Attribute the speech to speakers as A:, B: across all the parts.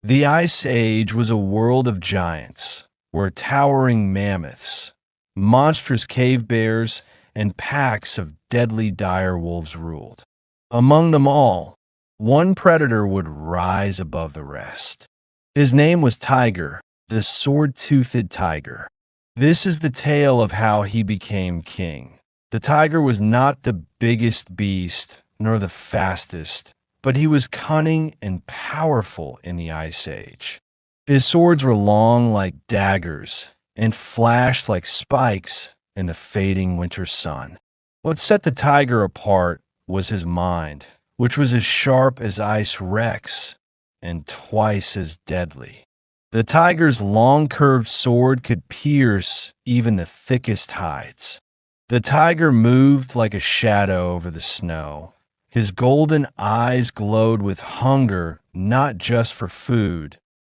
A: The Ice Age was a world of giants, where towering mammoths, monstrous cave bears, and packs of deadly dire wolves ruled. Among them all, one predator would rise above the rest. His name was Tiger, the sword-toothed tiger. This is the tale of how he became king. The tiger was not the biggest beast nor the fastest, but he was cunning and powerful in the Ice Age. His swords were long like daggers and flashed like spikes in the fading winter sun. What set the tiger apart was his mind, which was as sharp as ice Rex and twice as deadly. The tiger's long curved sword could pierce even the thickest hides. The tiger moved like a shadow over the snow. His golden eyes glowed with hunger, not just for food,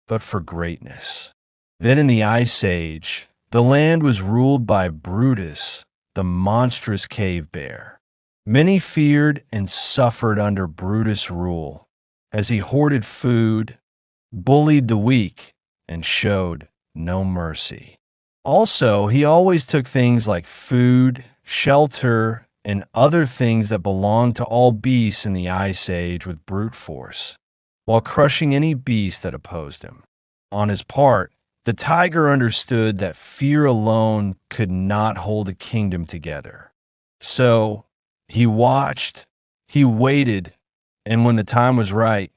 A: but for greatness. Then in the Ice Age, the land was ruled by Brutus, the monstrous cave bear. Many feared and suffered under Brutus' rule, as he hoarded food, bullied the weak, and showed no mercy. Also, he always took things like food, shelter, and other things that belonged to all beasts in the Ice Age with brute force, while crushing any beast that opposed him. On his part, the tiger understood that fear alone could not hold a kingdom together. So, he watched, he waited, and when the time was right,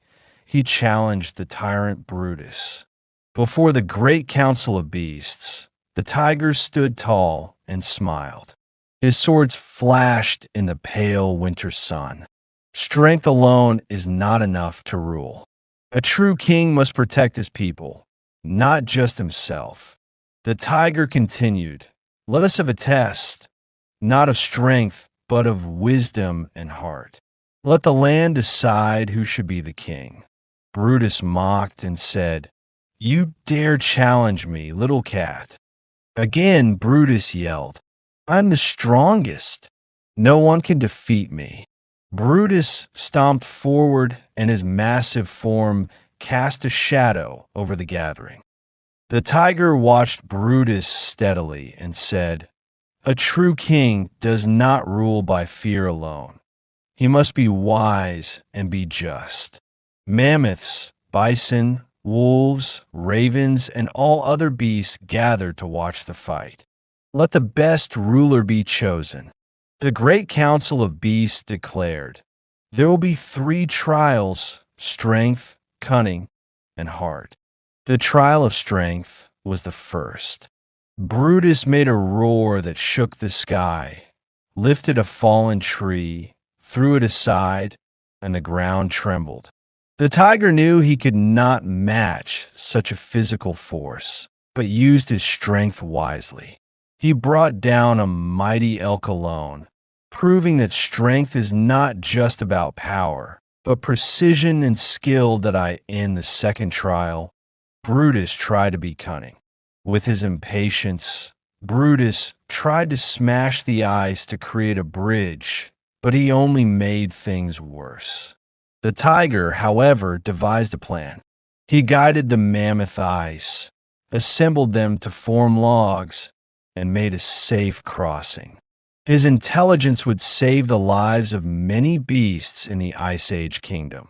A: he challenged the tyrant Brutus. Before the great council of beasts, the tiger stood tall and smiled. His swords flashed in the pale winter sun. Strength alone is not enough to rule. A true king must protect his people, not just himself. The tiger continued, "Let us have a test, not of strength, but of wisdom and heart. Let the land decide who should be the king." Brutus mocked and said, "You dare challenge me, little cat." Again, Brutus yelled, "I'm the strongest. No one can defeat me." Brutus stomped forward, and his massive form cast a shadow over the gathering. The tiger watched Brutus steadily and said, "A true king does not rule by fear alone. He must be wise and be just." Mammoths, bison, wolves, ravens, and all other beasts gathered to watch the fight. Let the best ruler be chosen. The great council of beasts declared, "There will be 3 trials: strength, cunning, and heart." The trial of strength was the first. Brutus made a roar that shook the sky, lifted a fallen tree, threw it aside, and the ground trembled. The tiger knew he could not match such a physical force, but used his strength wisely. He brought down a mighty elk alone, proving that strength is not just about power, but precision and skill. In the second trial, Brutus tried to be cunning. With his impatience, Brutus tried to smash the ice to create a bridge, but he only made things worse. The tiger, however, devised a plan. He guided the mammoth ice, assembled them to form logs, and made a safe crossing. His intelligence would save the lives of many beasts in the Ice Age kingdom.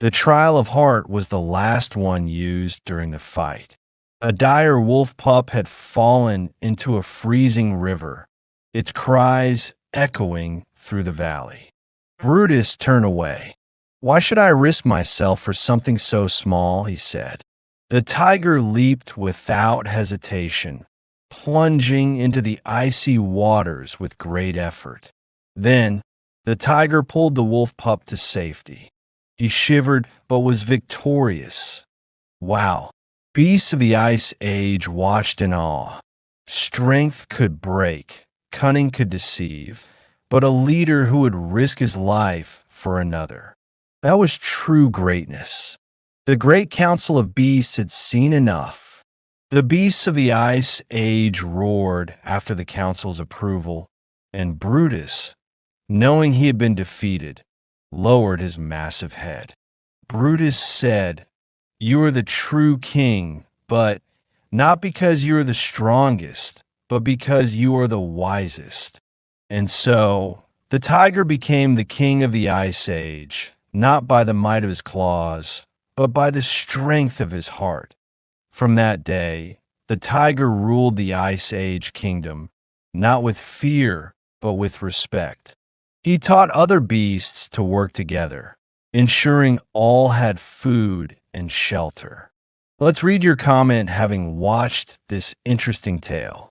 A: The trial of heart was the last one used during the fight. A dire wolf pup had fallen into a freezing river, its cries echoing through the valley. Brutus turned away. "Why should I risk myself for something so small?" he said. The tiger leaped without hesitation, plunging into the icy waters with great effort. Then, the tiger pulled the wolf pup to safety. He shivered, but was victorious. Wow! Beasts of the Ice Age watched in awe. Strength could break, cunning could deceive, but a leader who would risk his life for another. That was true greatness. The great council of beasts had seen enough. The beasts of the Ice Age roared after the council's approval, and Brutus, knowing he had been defeated, lowered his massive head. Brutus said, You are the true king, but not because you are the strongest, but because you are the wisest. And so, the tiger became the king of the Ice Age, not by the might of his claws, but by the strength of his heart. From that day, the tiger ruled the Ice Age kingdom, not with fear, but with respect. He taught other beasts to work together, ensuring all had food and shelter. Let's read your comment having watched this interesting tale.